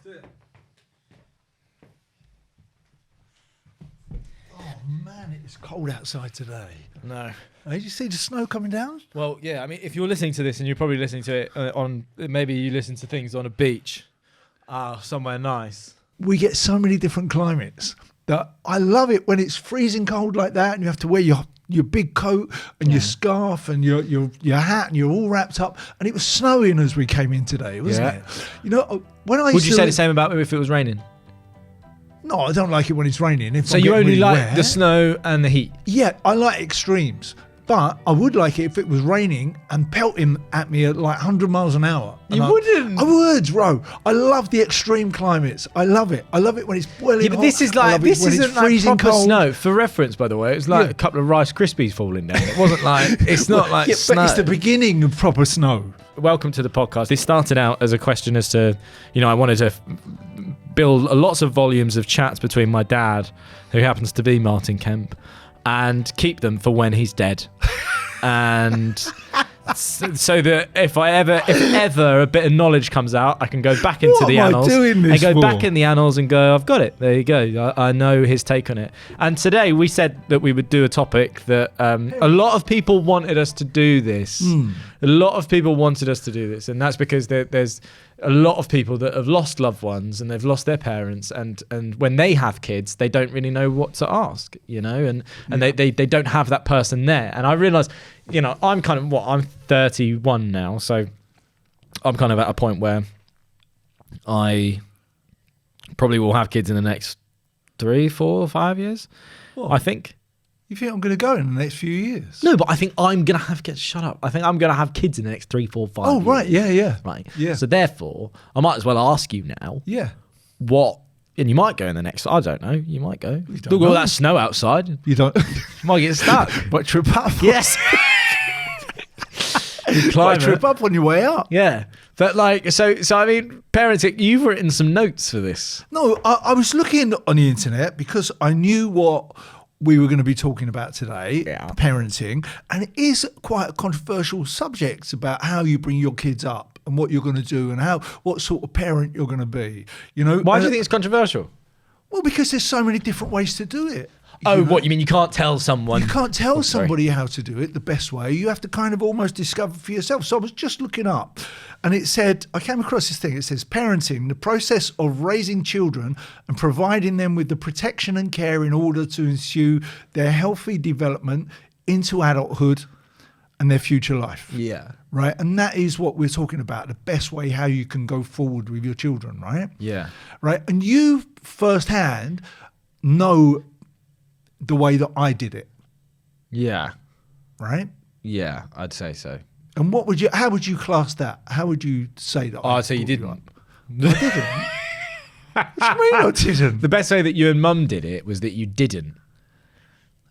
do it. Oh man, it is cold outside today. No. Did you see the snow coming down? Well, yeah. I mean, if you're listening to this, and you're probably listening to it on, maybe you listen to things on a beach, somewhere nice. We get so many different climates that I love it when it's freezing cold like that, and you have to wear your big coat and your scarf and your hat, and you're all wrapped up. And it was snowing as we came in today, wasn't it? You know, when I would you say the same about me if it was raining? No, I don't like it when it's raining. So you only like the snow and the heat? Yeah, I like extremes. But I would like it if it was raining and pelting at me at like 100 miles an hour. You wouldn't? I would, bro. I love the extreme climates. I love it. I love it when it's boiling hot. Yeah, but this is like, this isn't like proper snow. For reference, by the way, it was like a couple of Rice Krispies falling down. It wasn't like, it's not like snow. But it's the beginning of proper snow. Welcome to the podcast. This started out as a question as to, I wanted to build lots of volumes of chats between my dad, who happens to be Martin Kemp, and keep them for when he's dead. And so that if ever a bit of knowledge comes out, I can go back into the annals and go back in the annals and go, I've got it. There you go. I know his take on it. And today we said that we would do a topic that a lot of people wanted us to do this. A lot of people wanted us to do this, and that's because there's a lot of people that have lost loved ones and they've lost their parents, and when they have kids, they don't really know what to ask, and they don't have that person there. And I realised, I'm kind of I'm 31 now, so I'm kind of at a point where I probably will have kids in the next 3, 4, 5 years. What? I think. You think I'm going to go in the next few years? No, but I think I'm going to have kids. Shut up. I think I'm going to have kids in the next 3, 4, 5 years. Oh, right. Yeah. Right. Yeah. So therefore, I might as well ask you now. Yeah. What? And you might go in the next. I don't know. You might go. Look at all that snow outside. You don't. You might get stuck. But trip up. Yes. You trip up on your way up. Yeah. But so I mean, parenting, you've written some notes for this. No, I was looking on the internet because I knew what we were going to be talking about today, parenting, and it is quite a controversial subject about how you bring your kids up and what you're going to do and what sort of parent you're going to be. Why do you think it's controversial? Well, because there's so many different ways to do it. What, you mean you can't tell someone? You can't tell somebody how to do it the best way. You have to kind of almost discover for yourself. So I was just looking up, and it said, I came across this thing. It says, parenting, the process of raising children and providing them with the protection and care in order to ensure their healthy development into adulthood and their future life. Yeah. Right? And that is what we're talking about, the best way how you can go forward with your children, right? Yeah. Right? And you firsthand know the way that I did it. Yeah. Right? Yeah, I'd say so. And how would you class that? How would you say that? I'd say you didn't. I didn't. What do you mean I didn't? The best way that you and Mum did it was that you didn't.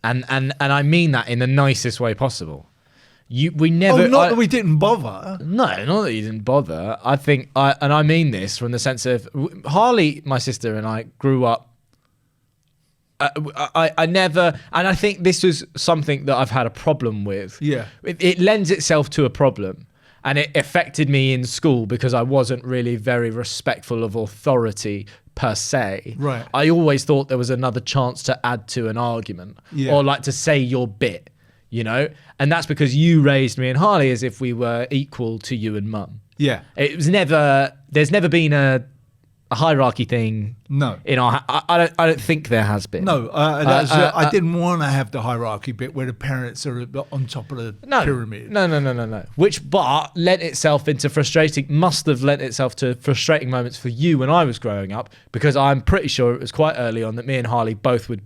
And I mean that in the nicest way possible. We never. Not that we didn't bother. No, not that you didn't bother. I think, and I mean this from the sense of Harley, my sister, and I grew up. I never, and I think this was something that I've had a problem with. Yeah. It lends itself to a problem, and it affected me in school because I wasn't really very respectful of authority per se. Right. I always thought there was another chance to add to an argument or like to say your bit, and that's because you raised me and Harley as if we were equal to you and Mum. Yeah. It was there's never been a hierarchy thing. No. I don't think there has been. No, I didn't want to have the hierarchy bit where the parents are on top of the pyramid. No. Which lent itself to must have lent itself to frustrating moments for you when I was growing up, because I'm pretty sure it was quite early on that me and Harley both would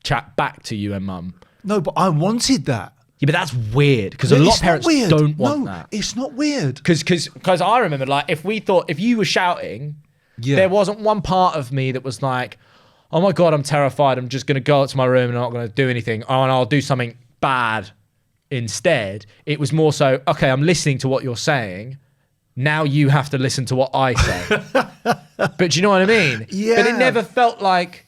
chat back to you and Mum. No, but I wanted that. Yeah, but that's weird because a lot of parents don't want that. It's not weird. Because I remember, if you were shouting, there wasn't one part of me that was like, oh my God, I'm terrified. I'm just going to go out to my room and I'm not going to do anything. And I'll do something bad instead. It was more so, okay, I'm listening to what you're saying. Now you have to listen to what I say. But do you know what I mean? Yeah. But it never felt like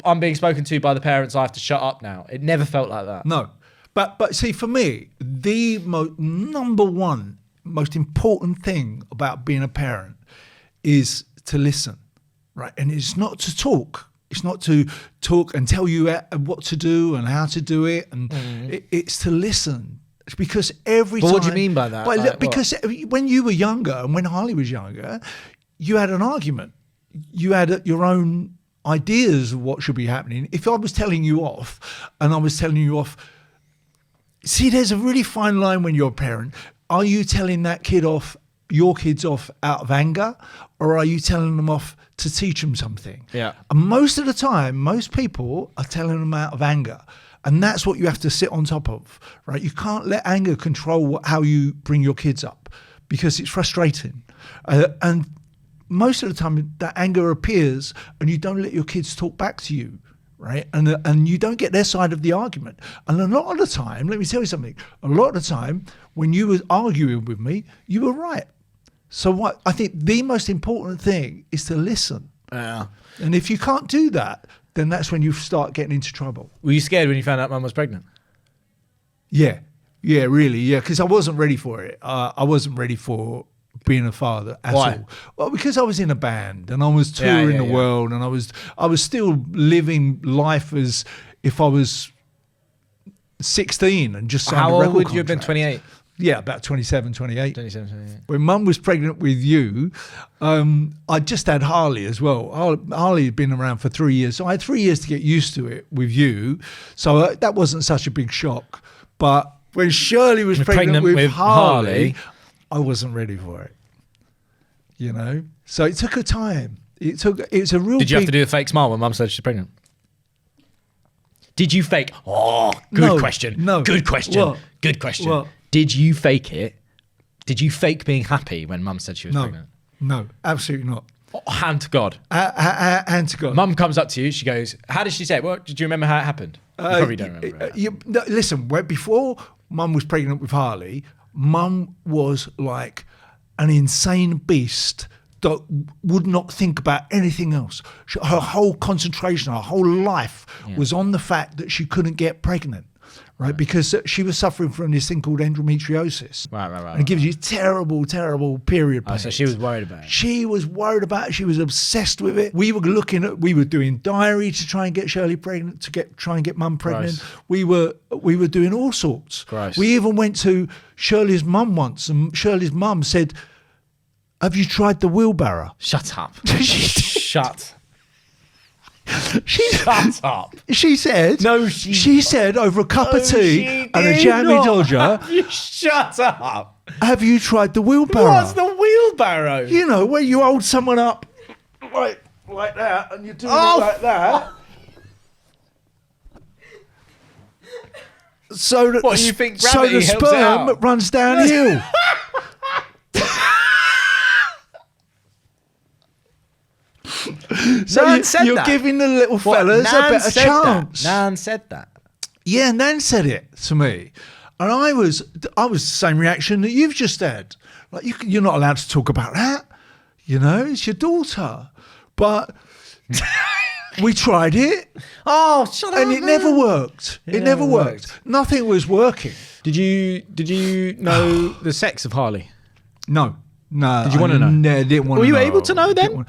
I'm being spoken to by the parents. I have to shut up now. It never felt like that. No. But see, for me, the number one most important thing about being a parent is to listen, right? And it's not to talk. It's not to talk and tell you what to do and how to do it. And it's to listen. Because every time... What do you mean by that? Like, because when you were younger and when Harley was younger, you had an argument. You had your own ideas of what should be happening. If I was telling you off and I was telling you off... See, there's a really fine line when you're a parent. Are you telling that kid off, your kids off out of anger, or are you telling them off to teach them something? Yeah. And most of the time, most people are telling them out of anger. And that's what you have to sit on top of, right? You can't let anger control how you bring your kids up because it's frustrating. And most of the time, that anger appears and you don't let your kids talk back to you. Right, and you don't get their side of the argument. And a lot of the time, let me tell you something. A lot of the time, when you were arguing with me, you were right. So what I think the most important thing is to listen. Yeah. And if you can't do that, then that's when you start getting into trouble. Were you scared when you found out Mum was pregnant? Yeah, really, yeah. Because I wasn't ready for it. I wasn't ready for being a father at Why? all. Well, because I was in a band and I was touring the world and I was still living life as if I was 16 and just signed a record How old would you have been? contract. 28? Yeah, about 27, 28. 27, 28. When Mum was pregnant with you, I just had Harley as well. Harley had been around for 3 years. So I had 3 years to get used to it with you. So that wasn't such a big shock. But when Shirley was pregnant with Harley, I wasn't ready for it. You know? So it took a time. It's a real Did you have to do the fake smile when Mum said she's pregnant? Did you fake? Oh, good question. No. Good question. What? Good question. What? Did you fake it? Did you fake being happy when Mum said she was pregnant? No, absolutely not. Oh, hand to God. Hand to God. Mum comes up to you. She goes, how did she say it? Well, did you remember how it happened? You probably don't remember. Listen, before Mum was pregnant with Harley, Mum was like an insane beast that would not think about anything else. Her whole concentration, her whole life was on the fact that she couldn't get pregnant, right? Because she was suffering from this thing called endometriosis. Right. And it gives you terrible, terrible period pains. So she was worried about it. She was worried about it. She was obsessed with it. We were doing diary to try and get Shirley pregnant, try and get Mum pregnant. Gross. We were doing all sorts. Gross. We even went to Shirley's mum once, and Shirley's mum said, "Have you tried the wheelbarrow?" Shut up. Shut up. She said, No, she said over a cup of tea and a jammy dodger, You shut up. "Have you tried the wheelbarrow?" What's the wheelbarrow? You know, where you hold someone up like that and you're doing it like that. So that What, you think so gravity the helps it sperm out? runs downhill. So Nan said you're that. giving the little What, fellas a Nan better said chance. That. Nan said that. Yeah, Nan said it to me, and I was the same reaction that you've just had. Like you're not allowed to talk about that. You know, it's your daughter, but we tried it, Oh, shut up. and it never worked. It never worked. Nothing was working. Did you know the sex of Harley? No. Did you want to know? No, didn't want Were to know. you able to know then? Didn't want-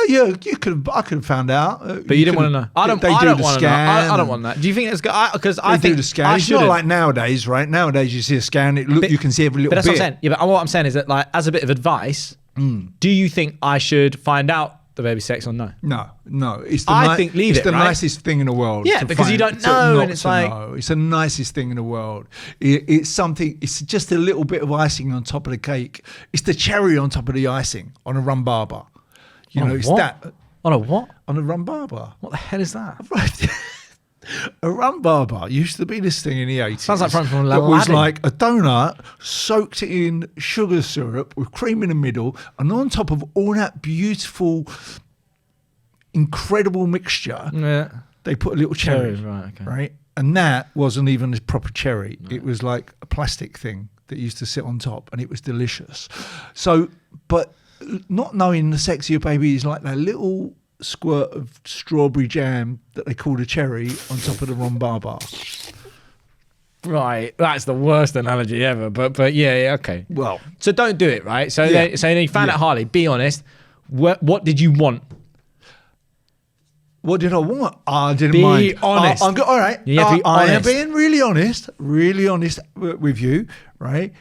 Yeah. I could have found out. But you didn't want to know. I don't They want do to the know. scan. I don't want that. Do you think it's good? Because I They think do the scan. I It's should not like nowadays, right? Nowadays you see a scan, you can see every little But that's bit. what I'm saying. Yeah, but what I'm saying is that, like, as a bit of advice, do you think I should find out the baby's sex or no? No. It's the I think leave it's it, the right? nicest thing in the world. Yeah, to because you find- don't know, not and it's to like- know. It's the nicest thing in the world. It's something. It's just a little bit of icing on top of the cake. It's the cherry on top of the icing on a Rombar. You know, it's what? that On a what? on a Rombar. What the hell is that? Right. A Rombar used to be this thing in the 80s. Sounds like from That was Aladdin. like a donut soaked in sugar syrup with cream in the middle, and on top of all that beautiful, incredible mixture, Yeah. they put a little cherry. Right, okay. Right? And that wasn't even a proper cherry. It was like a plastic thing that used to sit on top, and it was delicious. So, but not knowing the sex of your baby is like that little squirt of strawberry jam that they call a cherry on top of the Rombar. Right. That's the worst analogy ever. But yeah, okay. Well, So don't do it, right? So Yeah. so then you found Yeah. out Harley. Be honest. What did you want? What did I want? I didn't Be mind. honest. All right. You have to be I am honest. being really honest with you, right?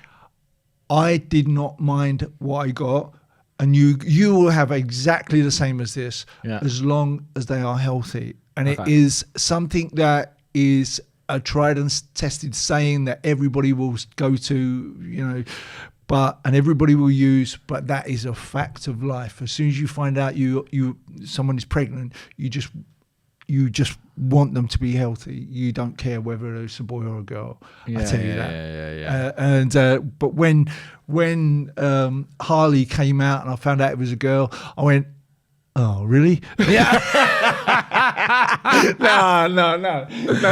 I did not mind what I got, and you will have exactly the same as this, as long as they are healthy. And it is something that is a tried and tested saying that everybody will go to, and everybody will use, but that is a fact of life. As soon as you find out someone is pregnant, you just want them to be healthy. You don't care whether it's a boy or a girl. I tell you that. But when Harley came out and I found out it was a girl, I went, oh, really? Yeah. No,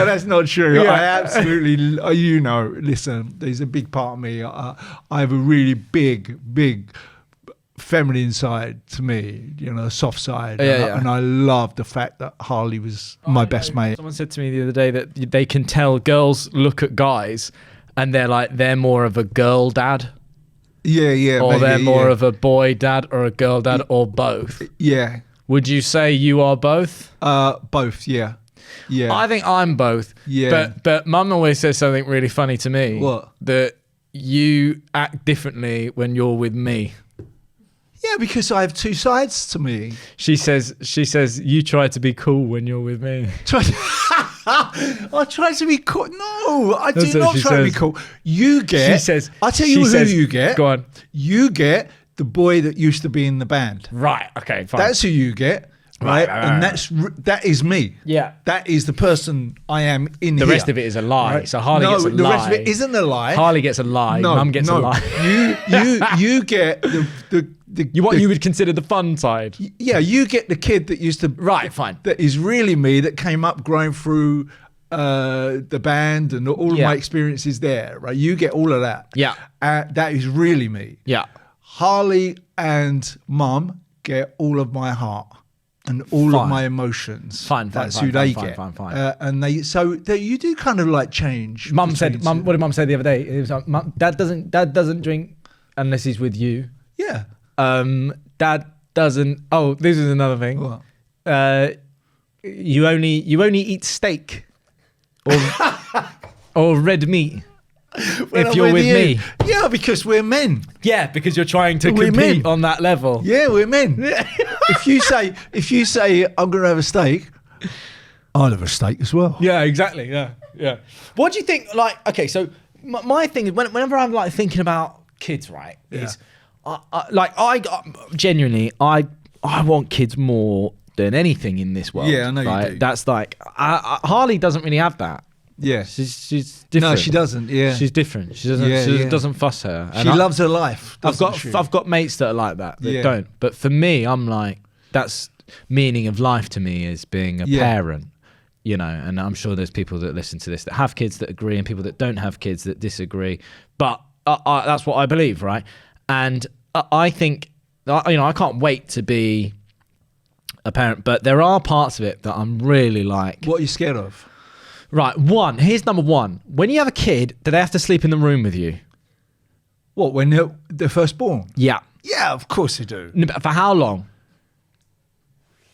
that's not true. Yeah. I absolutely, listen, there's a big part of me. I have a really big feminine side to me, a soft side. And I love the fact that Harley was my best mate. Someone said to me the other day that they can tell girls look at guys and they're more of a girl dad. Yeah. Or maybe, they're more of a boy dad or a girl dad or both. Yeah. Would you say you are both? Both, yeah. Yeah. I think I'm both. Yeah. But Mum always says something really funny to me. What? That you act differently when you're with me. Yeah, because I have two sides to me. She says you try to be cool when you're with me. I try to be cool. No, I That's do what not she try to be says. cool. You get. She says. I tell you who you get. Go on. You get the boy that used to be in the band. Right. Okay. Fine. That's who you get. Right. And that is me. Yeah. That is the person I am in the here. rest of it is a lie. Right? So Harley gets a lie. The rest of it isn't a lie. Harley gets a lie. Mum gets a lie. You get the you would consider the fun side. Yeah, you get the kid that used to. Right. Fine. That is really me. That came up growing through the band and all of my experiences there. Right. You get all of that. Yeah. That is really me. Yeah. Harley and Mum get all of my heart and all of my emotions. That's who they get. And you do kind of like change. What did Mum say the other day? It was like, Dad doesn't drink unless he's with you. Yeah. Dad doesn't. Oh, this is another thing. What? You only eat steak or red meat if you're with me. Yeah, because we're men. Yeah, because you're trying to We're compete men. on that level. Yeah, we're men. If you say I'm going to have a steak, I'll have a steak as well. Yeah, exactly. Yeah. What do you think? Like, okay, so my thing is whenever I'm like thinking about kids, right? Is I genuinely I want kids more than anything in this world. Yeah, I know right? you do. That's like Harley doesn't really have that. Yeah, she's different. No, she doesn't. Yeah, she's different. She doesn't. Doesn't fuss her. And she loves her life. I've got mates that are like that don't. But for me, I'm like, that's meaning of life to me is being a parent. And I'm sure there's people that listen to this that have kids that agree, and people that don't have kids that disagree. But that's what I believe, right? And I think, I can't wait to be a parent. But there are parts of it that I'm really like. What are you scared of? Right, here's number one. When you have a kid, do they have to sleep in the room with you? What, when they're first born? Yeah. Yeah, of course they do. No, but for how long?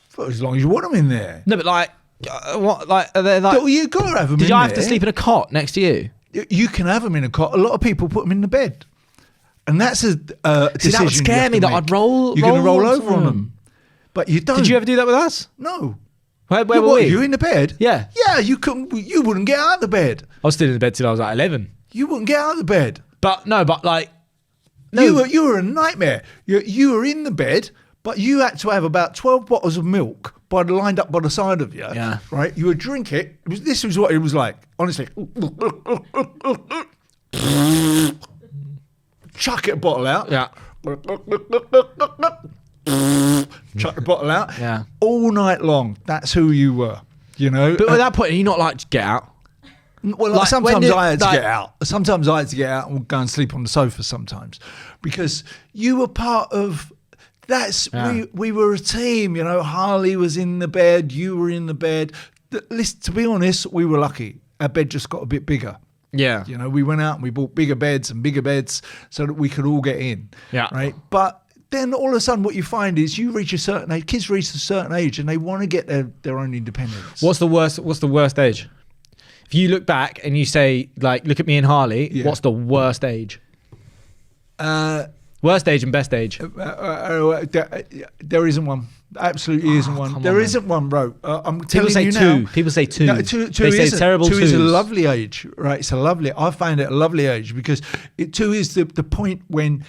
For as long as you want them in there. No, but like, what? Like, are they like? Well, you got to have them in there. Did I have to sleep in a cot next to you? You can have them in a cot. A lot of people put them in the bed. And that's a decision. See, that would scare me that I'd roll. You're going to roll over on them. But you don't. Did you ever do that with us? No. Where were we? You in the bed? Yeah. Yeah, you wouldn't get out of the bed. I was still in the bed till I was like 11. You wouldn't get out of the bed. But no, You were a nightmare. You were in the bed, but you had to have about 12 bottles of milk lined up by the side of you. Yeah. Right? You would drink it. This was what it was like. Honestly. Chuck a bottle out. Yeah. Chuck the bottle out. Yeah. All night long. That's who you were. But at that point, are you not like, get out? Well, like sometimes I had to get out. Sometimes I had to get out and go and sleep on the sofa sometimes. Because you were part of... We were a team, Harley was in the bed, you were in the bed. Listen, to be honest, we were lucky. Our bed just got a bit bigger. Yeah. We went out and we bought bigger beds so that we could all get in. Yeah. Right. But then all of a sudden what you find is you reach a certain age, kids reach a certain age and they want to get their own independence. What's the worst age? If you look back and you say, like, look at me and Harley, what's the worst age? Worst age and best age. There isn't one. Absolutely isn't one. There isn't one, bro. I'm telling you now. People say two. No, two they say terrible two twos. is a lovely age, right? It's a lovely. I find it a lovely age because two is the point when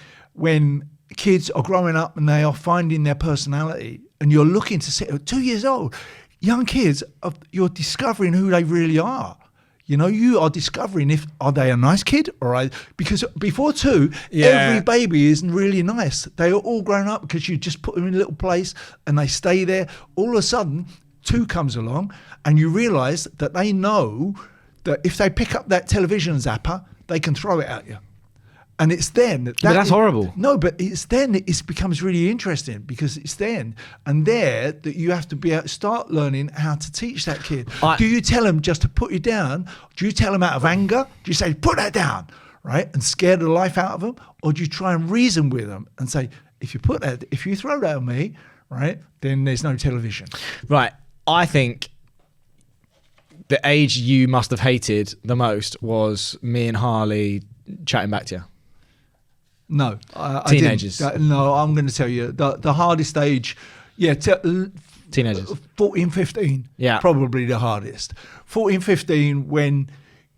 kids are growing up and they are finding their personality, and you're looking to see 2 years old, young kids. You're discovering who they really are. You know, you are discovering are they a nice kid because before 2, every baby isn't really nice. They are all grown up because you just put them in a little place and they stay there. All of a sudden, 2 comes along and you realise that they know that if they pick up that television zapper, they can throw it at you. And it's then but that's horrible. No, but it's then it becomes really interesting because it's then and there that you have to be able to start learning how to teach that kid. Do you tell them just to put you down? Do you tell them out of anger? Do you say put that down, right, and scare the life out of them, or do you try and reason with them and say if you throw that at me, right, then there's no television. Right. I think the age you must have hated the most was me and Harley chatting back to you. No, teenagers. I didn't. No, I'm going to tell you the hardest age. Yeah, teenagers. 14, 15. Yeah, probably the hardest. 14, 15 when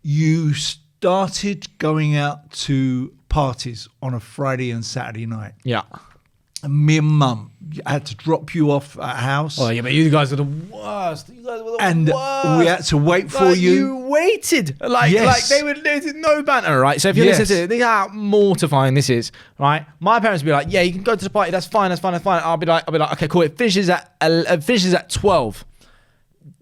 you started going out to parties on a Friday and Saturday night. Yeah. And me and Mum had to drop you off at a house. Oh yeah, but you guys are the worst. You guys were the and worst. We had to wait for you. You waited like they would. There's no banter, right? So if you listen to it, think how mortifying this is, right? My parents would be like, "Yeah, you can go to the party. That's fine. I'll be like, okay, cool. It finishes at 12.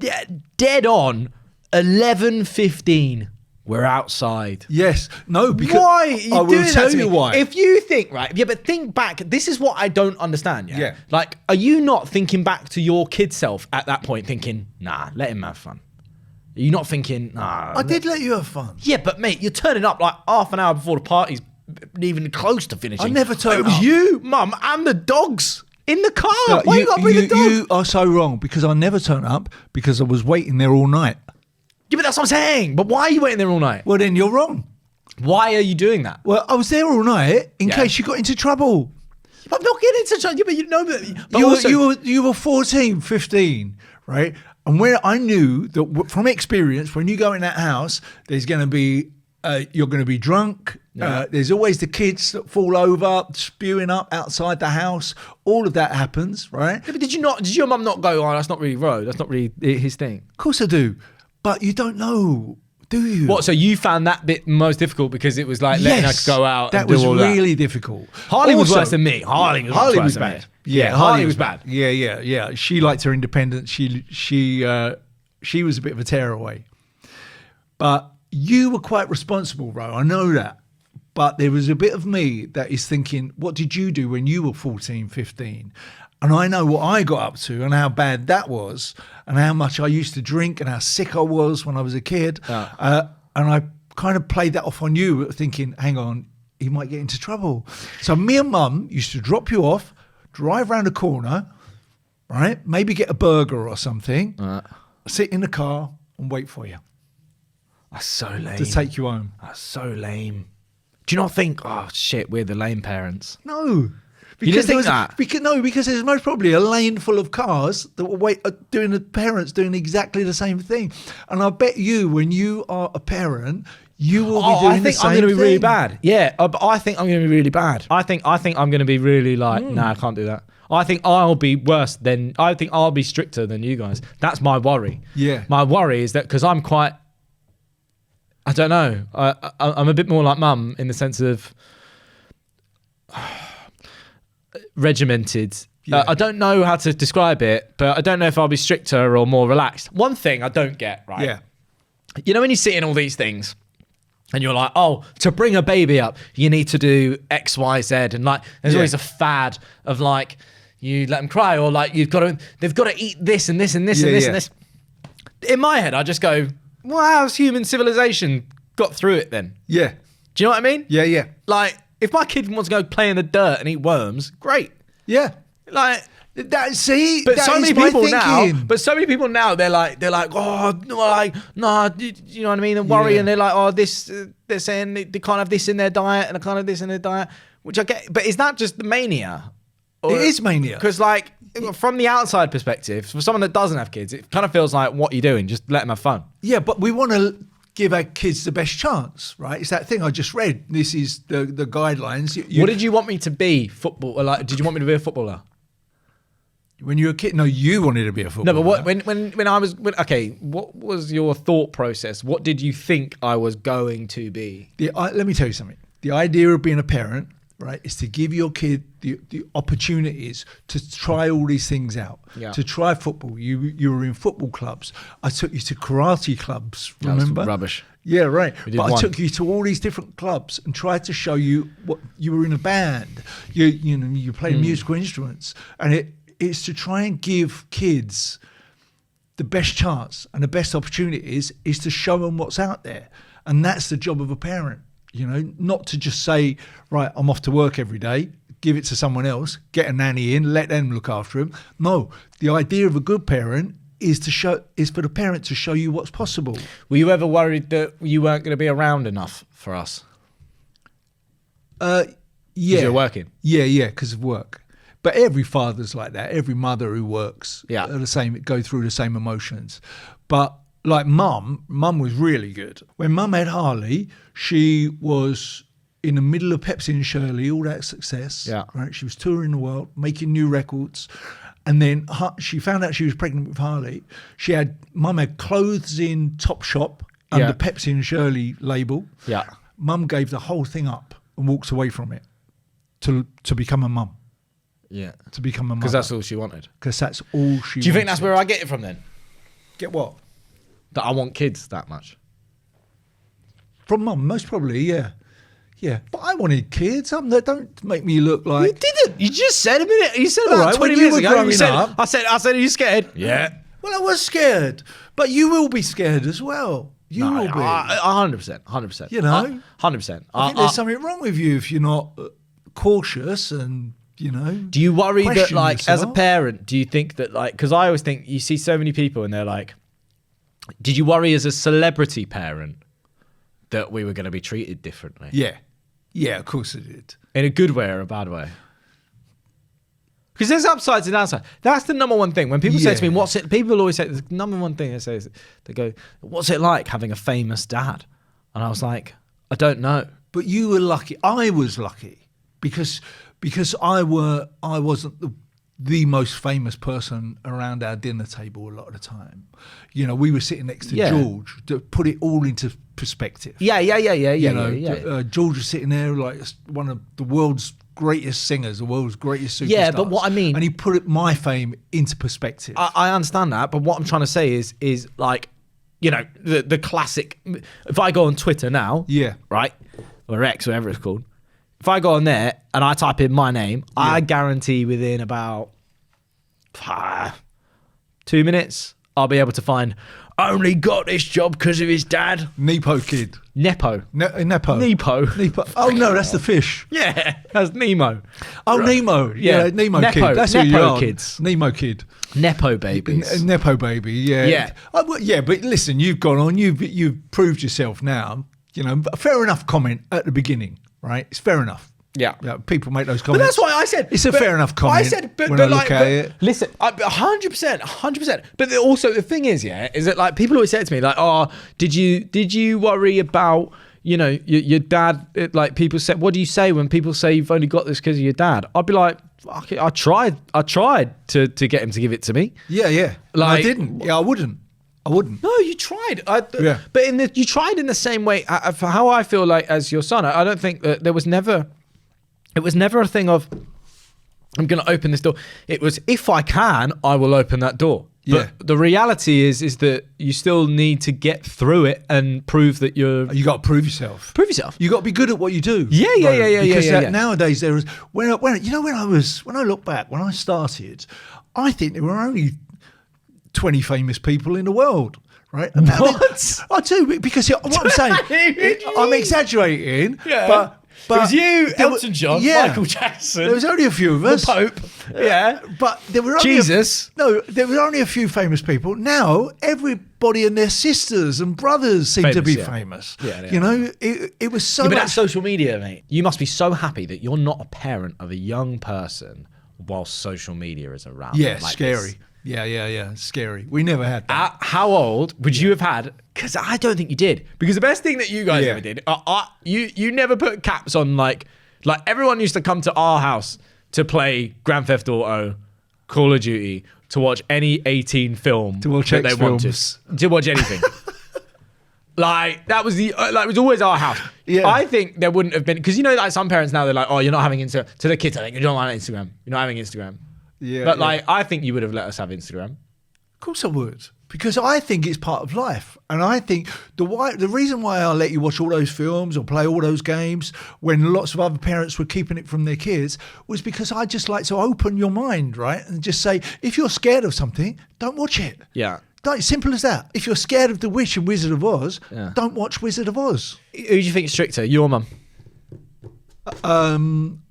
Yeah, dead on 11:15. We're outside. Yes. No, because why? You I will tell you why. If you think, right, yeah, but think back. This is what I don't understand. Yeah. Like, are you not thinking back to your kid self at that point, thinking, nah, let him have fun? Are you not thinking, nah? I did let you have fun. Yeah, but mate, you're turning up like half an hour before the party's even close to finishing. I never turned up. It was you, Mum, and the dogs in the car. Why you got to bring the dog? You are so wrong because I never turned up because I was waiting there all night. Yeah, but that's what I'm saying. But why are you waiting there all night? Well, then you're wrong. Why are you doing that? Well, I was there all night in case you got into trouble. I'm not getting into trouble. Yeah, but you know, but you were 14, 15, right? And where I knew that from experience, when you go in that house, there's going to be you're going to be drunk. Yeah. There's always the kids that fall over, spewing up outside the house. All of that happens, right? Yeah, but did your mum not go, oh, that's not really Ro, that's not really his thing? Of course I do. But you don't know, do you? What, so you found that bit most difficult because it was like letting us go out and do all that? That was really difficult. Harley was worse than me. Harley was bad. Yeah, Harley was bad. Yeah. She liked her independence. She was a bit of a tearaway. But you were quite responsible, Ro. I know that. But there was a bit of me that is thinking, what did you do when you were 14, 15? And I know what I got up to and how bad that was and how much I used to drink and how sick I was when I was a kid. And I kind of played that off on you thinking, hang on, he might get into trouble. So me and Mum used to drop you off, drive around the corner, right? Maybe get a burger or something, sit in the car and wait for you. That's so lame. To take you home. That's so lame. Do you not think, oh shit, we're the lame parents? No. Because you didn't think that? Because there's most probably a lane full of cars that were doing the parents doing exactly the same thing. And I bet you, when you are a parent, you will be doing the same thing. I think I'm going to be really bad. Yeah, but I think I'm going to be really bad. I think I'm going to be really like, nah, I can't do that. I think I'll be I'll be stricter than you guys. That's my worry. Yeah. My worry is that because I'm quite, I don't know, I'm a bit more like Mum in the sense of regimented. Yeah. I don't know how to describe it, but I don't know if I'll be stricter or more relaxed. One thing I don't get, right? Yeah. You know when you see in all these things and you're like, oh, to bring a baby up, you need to do X, Y, Z. And like, there's always a fad of like, you let them cry or like they've got to eat this and this and this and this and this. In my head, I just go, well, how's human civilization got through it then? Yeah. Do you know what I mean? Yeah. Like, If my kid wants to go play in the dirt and eat worms, great. Yeah. Like, But but that so is many my people now. thinking. But so many people now, they're like, oh, no, like, no, you know what I mean? And worry, Yeah. and they're like, oh, this, they're saying they can't have this in their diet, and they can't have this in their diet, which I get. But is that just the mania? It is mania. Because, like, from the outside perspective, for someone that doesn't have kids, it kind of feels like, what are you doing? Just let them have fun. Yeah, but we want to give our kids the best chance, right? It's that thing I just read. This is the guidelines. What did you want me to be? Football? Like, did you want me to be a footballer? When you were a kid? No, you wanted to be a footballer. No, but when I was okay, what was your thought process? What did you think I was going to be? Let me tell you something. The idea of being a parent, right, is to give your kid the opportunities to try all these things out. Yeah. To try football. You were in football clubs. I took you to karate clubs. Remember? That was rubbish. Yeah, right. did But one. I took you to all these different clubs and tried to show you what you were in a band. You played musical instruments, and it's to try and give kids the best chance and the best opportunities is to show them what's out there, and that's the job of a parent. Not to just say, right, I'm off to work every day, give it to someone else, get a nanny in, let them look after him. No, the idea of a good parent is for the parent to show you what's possible. Were you ever worried that you weren't going to be around enough for us? Yeah. 'Cause you're working. Yeah, because of work. But every father's like that. Every mother who works Yeah. are the same, go through the same emotions. But like mum was really good. When mum had Harley, she was in the middle of Pepsi and Shirley, all that success. Yeah. Right. She was touring the world, making new records. And then she found out she was pregnant with Harley. Mum had clothes in Topshop under Yeah. Pepsi and Shirley label. Yeah. Mum gave the whole thing up and walked away from it to become a mum. Yeah. To become a mother. Because that's all she wanted. Because that's all she Do you think wanted. that's where I get it from then? Get what? That I want kids that much? From mum, most probably, yeah. Yeah. But I wanted kids. Don't make me look like... You didn't. You just said a minute. You said Well, all right. when 20 you minutes were ago. growing You said, up- I said, are you scared? Yeah. Well, I was scared. But you will be scared as well. You will be. 100%. 100%. You know? 100%. I think there's something wrong with you if you're not cautious and, Do you worry that, question like, as a yourself. parent, do you think that, like, because I always think you see so many people and they're like, did you worry as a celebrity parent that we were going to be treated differently? Yeah. Yeah, of course I did. In a good way or a bad way? Because there's upsides and downsides. That's the number one thing. When people say to me, Yeah. what's it? People always say, the number one thing they say is, they go, what's it like having a famous dad? And I was like, I don't know. But you were lucky. I was lucky because I wasn't the most famous person around our dinner table a lot of the time. We were sitting next to Yeah. George to put it all into perspective. Yeah. George was sitting there like one of the world's greatest singers, the world's greatest superstars. Yeah, but what I mean- and he put my fame into perspective. I understand that, but what I'm trying to say is like, the classic. If I go on Twitter now, Yeah. right, or X, whatever it's called, if I go on there and I type in my name, I guarantee within about 2 minutes, I'll be able to find. Only got this job because of his dad. Nepo kid. Nepo. Nepo. Nepo. Oh no, that's the fish. Yeah, that's Nemo. Oh, Right. Nemo. Yeah. Nemo Nepo. kid. That's who you Nepo are. kids. Nemo kid. Nepo babies. Nepo baby, yeah. Yeah. Yeah, but listen, you've gone on, you've proved yourself now. Fair enough comment at the beginning, right? It's fair enough. Yeah. People make those But comments. that's why I said It's a fair enough comment I said, but when I like, look at it. listen, 100%. But also the thing is, is that like people always say to me, like, oh, did you worry about, your dad? Like people say, what do you say when people say you've only got this because of your dad? I'd be like, fuck it, I tried to get him to give it to me. Yeah. And I Like- didn't. Yeah, I wouldn't. No, you tried. Yeah. But you tried in the same way. For how I feel like as your son, I don't think that there was never. It was never a thing of, I'm going to open this door. It was, if I can, I will open that door. Yeah. But the reality is that you still need to get through it and prove that you're. You got to prove yourself. Prove yourself. You got to be good at what you do. Yeah. Because yeah. nowadays there is when I look back when I started, I think there were only 20 famous people in the world. Right? What? I do, because what I'm saying, I'm exaggerating, Yeah. but But it was you, there were- Elton John, yeah. Michael Jackson, There was only a few of the us. Pope. Yeah. But there were only Jesus. there were only a few famous people. Now everybody and their sisters and brothers seem to Famous, be yeah. famous. Yeah, they you are. know, it was so Yeah, but much. that's social media, mate. You must be so happy that you're not a parent of a young person while social media is around. Yeah, like scary. this. Yeah, scary. We never had that. How old would you have had? Because I don't think you did. Because the best thing that you guys Yeah. ever did, you never put caps on like everyone used to come to our house to play Grand Theft Auto, Call of Duty, to watch any 18 film To watch that they X wanted, films. to watch anything. Like that was it was always our house. Yeah. I think there wouldn't have been, because you know, like some parents now they're like, oh, you're not having Instagram. To the kids, I think you don't want Instagram. You're not having Instagram. Yeah, But yeah. like, I think you would have let us have Instagram. Of course I would, because I think it's part of life, and I think the reason why I let you watch all those films or play all those games when lots of other parents were keeping it from their kids was because I just like to open your mind, right, and just say, if you're scared of something, don't watch it. Yeah. Simple as that. If you're scared of The Witch and Wizard of Oz, Yeah. don't watch Wizard of Oz. Who do you think is stricter, you or mum?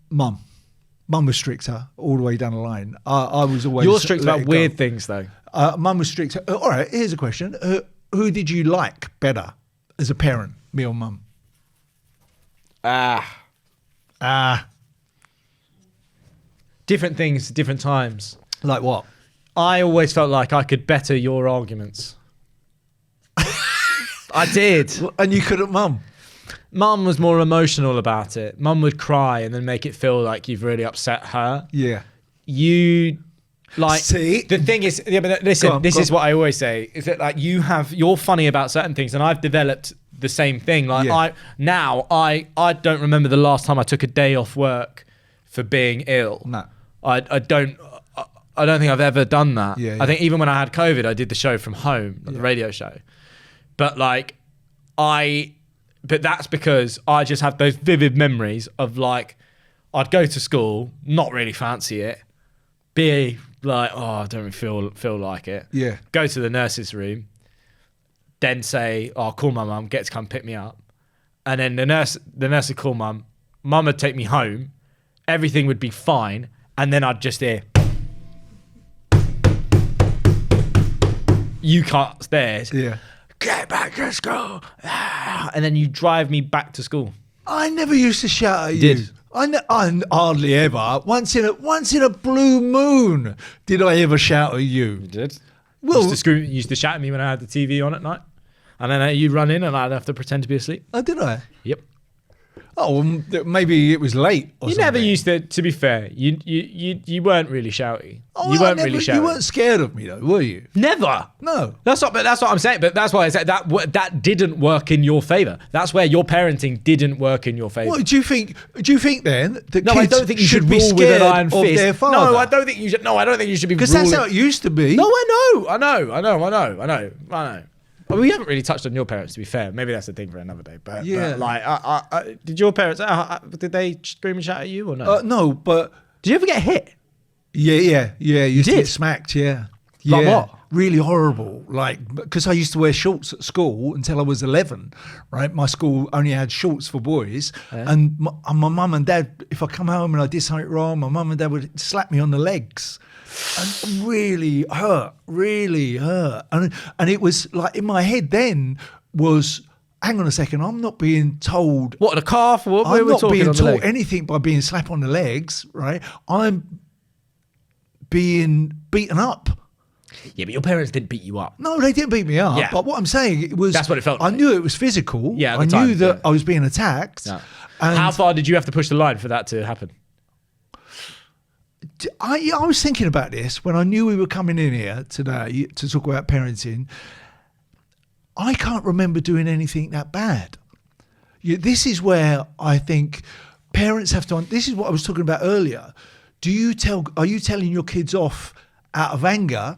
Mum. Mum was stricter all the way down the line. I was always. You're strict let about it go. weird things, though. Mum was strict. All right, here's a question. Who did you like better as a parent, me or mum? Different things, different times. Like what? I always felt like I could better your arguments. I did. And you couldn't, mum? Mum was more emotional about it. Mum would cry and then make it feel like you've really upset her. Yeah. You, like, See? the thing is, yeah, but listen, Go on, this go is on. what I always say, is that like you're funny about certain things, and I've developed the same thing. Like Yeah. I don't remember the last time I took a day off work for being ill. No. I don't think I've ever done that. Yeah, I yeah. think even when I had COVID, I did the show from home, the radio show. But like, but that's because I just have those vivid memories of like, I'd go to school, not really fancy it, be like, oh, I don't really feel like it. Yeah. Go to the nurse's room, then say, oh, call my mum, get to come pick me up. And then the nurse would call mum would take me home, everything would be fine, and then I'd just hear, you cut upstairs. Yeah. Get back to school. And then you drive me back to school. I never used to shout at you. Did? I hardly ever. Once in a blue moon did I ever shout at you. Did? Well- Used to shout at me when I had the TV on at night. And then you'd run in and I'd have to pretend to be asleep. Oh, did I? Yep. Oh, well, maybe it was late or You something. never used to be fair, you weren't really shouty. Oh, You I weren't never- really shouty. You weren't scared of me though, were you? Never. No. That's what I'm saying. But that's why I said that didn't work in your favor. That's where your parenting didn't work in your favor. What do you think? Do you think then that No, kids I don't think you should be rule with scared an iron of fist. their father? No, I don't think you should. No, I don't think you should be. Because that's ruling- how it used to be. No, I know. Well, we haven't really touched on your parents, to be fair. Maybe that's a thing for another day. But Yeah. but, like, did your parents? Did they scream and shout at you or no? No, but Did you ever get hit? yeah. You used to did? get smacked. Yeah. Like Yeah. what? Really horrible. Like, because I used to wear shorts at school until I was 11. Right, my school only had shorts for boys, and my mum and dad. If I come home and I did something wrong, my mum and dad would slap me on the legs. And really hurt, and it was like in my head then was, hang on a second, I'm not being told. What, the calf? What I'm we were not talking being on the taught leg? anything by being slapped on the legs, right? I'm being beaten up. Yeah, but your parents didn't beat you up. No, they didn't beat me up. Yeah. But what I'm saying, it was. That's what it felt I like. knew it was physical. Yeah, at I the knew time, that yeah. I was being attacked. No. And How far did you have to push the line for that to happen? I was thinking about this when I knew we were coming in here today to talk about parenting. I can't remember doing anything that bad. This is where I think parents have to. This is what I was talking about earlier. Are you telling your kids off out of anger,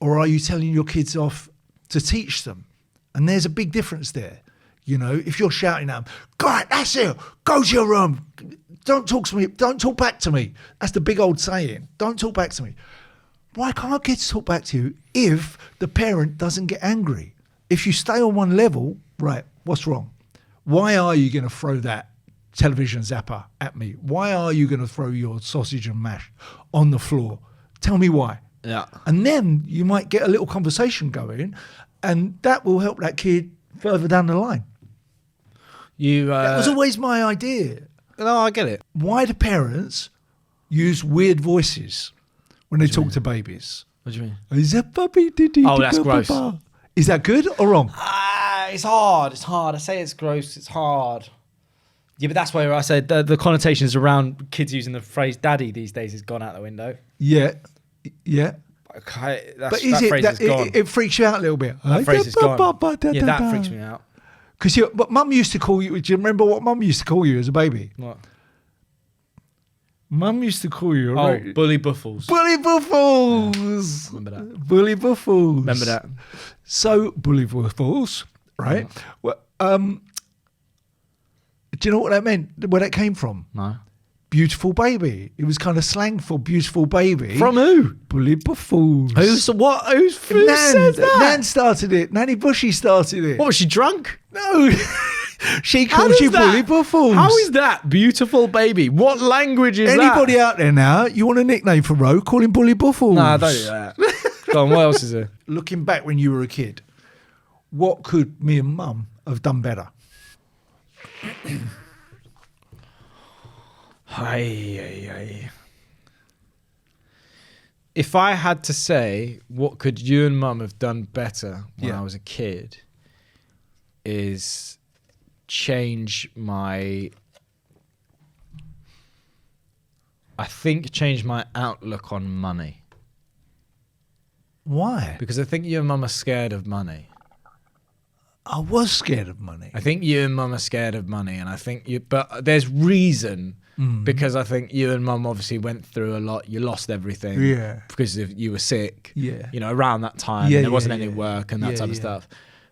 or are you telling your kids off to teach them? And there's a big difference there. You know, if you're shouting at them, "Go right, that's it. Go to your room. Don't talk to me. Don't talk back to me." That's the big old saying. Don't talk back to me. Why can't kids talk back to you if the parent doesn't get angry? If you stay on one level, right, what's wrong? Why are you going to throw that television zapper at me? Why are you going to throw your sausage and mash on the floor? Tell me why. Yeah. And then you might get a little conversation going, and that will help that kid further down the line. That was always my idea. No, I get it. Why do parents use weird voices when they talk to babies? What do you mean? Is that puppy? Oh, that's gross. Is that good or wrong? It's hard. I say it's gross. It's hard. Yeah, but that's where I said the connotations around kids using the phrase "daddy" these days has gone out the window. Yeah. Okay, But is that phrase is gone. it freaks you out a little bit? That phrase is gone. Yeah, that freaks me out. Because but Mum used to call you. Do you remember what Mum used to call you as a baby? What? Mum used to call you. Oh, Right? bully buffles. Bully Buffles. Remember that? Bully Buffles. Remember that? So Bully Buffles, right? Well, do you know what that meant? Where that came from? No. Beautiful baby. It was kind of slang for beautiful baby. From who? Bully Buffles. Who Nan, says that? Nan started it. Nanny Bushy started it. What, was she drunk? No. She How calls does you that- Bully Buffles. How is that beautiful baby? What language is Anybody that? out there now, you want a nickname for Ro, call him Bully Buffles. Nah, don't do that. Go on, what else is there? Looking back when you were a kid, what could me and Mum have done better? If I had to say what could you and Mum have done better when Yeah. I was a kid, is change my outlook on money. Why? Because I think you and Mum are scared of money. I was scared of money. I think you and Mum are scared of money, and I think but there's reason, because I think you and Mum obviously went through a lot. You lost everything, Yeah. because you were sick, Yeah. you know, around that time, Yeah, and there wasn't yeah, any yeah. work and that Yeah, type of yeah. stuff.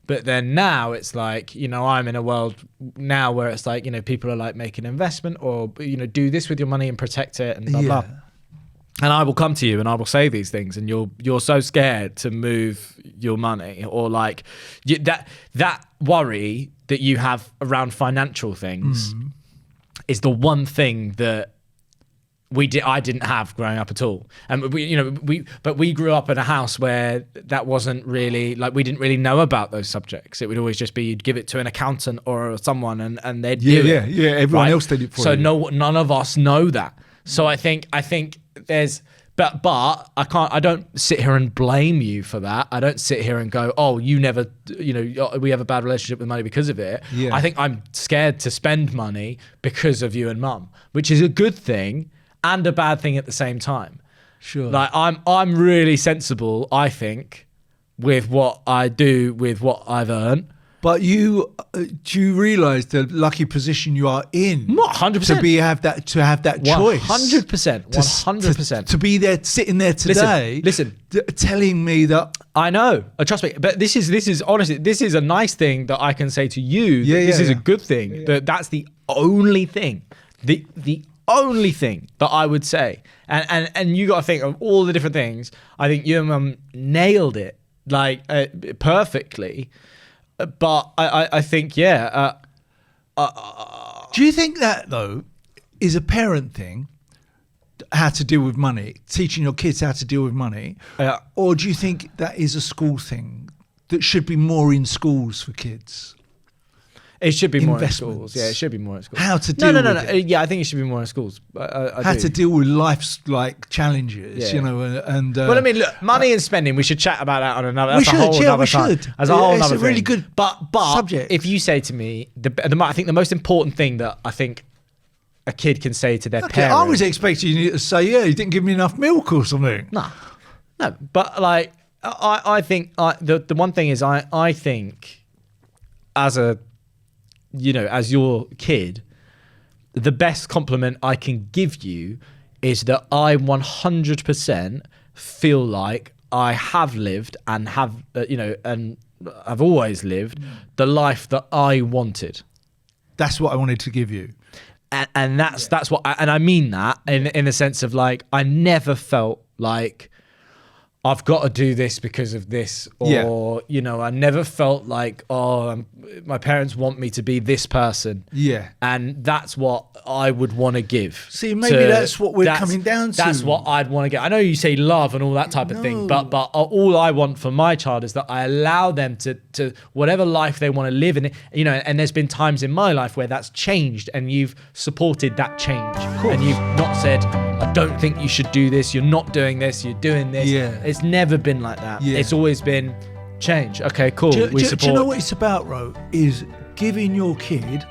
But then now it's like, you know, I'm in a world now where it's like, you know, people are like, make an investment, or, you know, do this with your money and protect it and blah, Yeah. blah. And I will come to you and I will say these things, and you're so scared to move your money, or like that worry that you have around financial things is the one thing that I didn't have growing up at all. And we grew up in a house where that wasn't really, like, we didn't really know about those subjects. It would always just be, you'd give it to an accountant or someone and they'd do it. Yeah. Everyone else did it for you. So none of us know that. So I think there's, but I don't sit here and blame you for that. I don't sit here and go, oh, you never, you know, we have a bad relationship with money because of it. Yeah. I think I'm scared to spend money because of you and Mum, which is a good thing and a bad thing at the same time. Sure. Like I'm really sensible, I think, with what I do, with what I've earned. But do you realise the lucky position you are in? Not 100%. To have that choice. 100%. 100%. To be there, sitting there today. Listen. Telling me that. I know. Trust me. But this is honestly, this is a nice thing that I can say to you. Yeah, this is yeah. a good thing. That's the only thing. The only thing that I would say. And you got to think of all the different things. I think you and Mum nailed it, like, perfectly. But I think, yeah. Do you think that, though, is a parent thing, how to deal with money, teaching your kids how to deal with money? Or do you think that is a school thing that should be more in schools for kids? It should be more in Investments. schools. Yeah, it should be more in schools. How to deal No. with it. Yeah, I think it should be more in schools. How to deal with life's like challenges, Yeah. you know, and Well, I mean, look, money and spending. We should chat about that on another. We That's a whole should, another we time. should. As a whole It's another a really thing. good but subject. If you say to me, I think the most important thing that I think a kid can say to their Okay, parent. I was expecting you to say, yeah, you didn't give me enough milk or something. No, but like I think the one thing is I think as a, you know, as your kid, the best compliment I can give you is that I 100% feel like I have lived and have, you know, and I've always lived the life that I wanted. That's what I wanted to give you. And that's what, and I mean that in the sense of, like, I never felt like I've got to do this because of this, or I never felt like, my parents want me to be this person. Yeah. And that's what I would want to give. See, maybe that's what we're coming down to. That's what I'd want to get. I know you say love and all that type of thing, but all I want for my child is that I allow them to whatever life they want to live in. And there's been times in my life where that's changed, and you've supported that change, and you've not said, I don't think you should do this. You're not doing this. You're doing this. Yeah. It's never been like that. Yeah. It's always been change. Okay, cool. We support. Do you know what it's about, Ro? Is giving your kid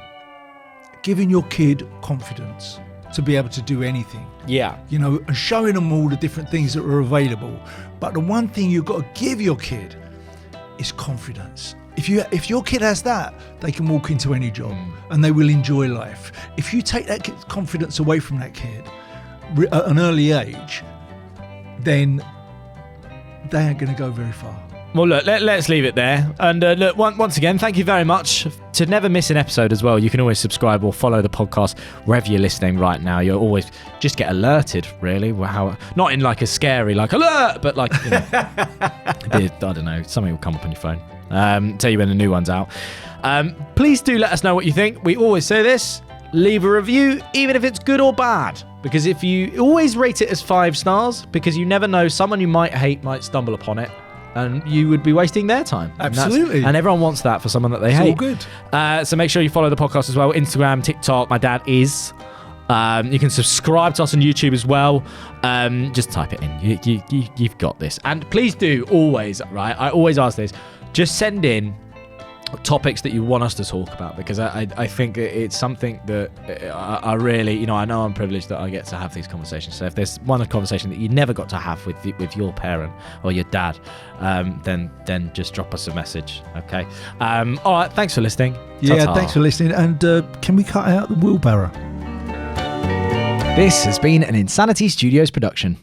confidence to be able to do anything. Yeah. And showing them all the different things that are available. But the one thing you've got to give your kid is confidence. If your kid has that, they can walk into any job and they will enjoy life. If you take that kid's confidence away from that kid at an early age, then they ain't going to go very far. Well, look, let's leave it there. And look, once again, thank you very much. To never miss an episode as well, you can always subscribe or follow the podcast wherever you're listening right now. You'll always just get alerted, really. How, not in like a scary, like, alert, but like, I don't know, something will come up on your phone. Tell you when the new one's out. Please do let us know what you think. We always say this. Leave a review, even if it's good or bad. Because if you always rate it as 5 stars, because you never know, someone you might hate might stumble upon it, and you would be wasting their time. Absolutely. And everyone wants that for someone that they hate. It's all good. So make sure you follow the podcast as well. Instagram, TikTok, my dad is. You can subscribe to us on YouTube as well. Just type it in. You've got this. And please do always, right? I always ask this. Just send in topics that you want us to talk about, because I think it's something that I really, I know I'm privileged that I get to have these conversations. So if there's one conversation that you never got to have with your parent or your dad, then just drop us a message. Okay. All right. Thanks for listening. Yeah. Ta-ta. Thanks for listening. And can we cut out the wheelbarrow? This has been an Insanity Studios production.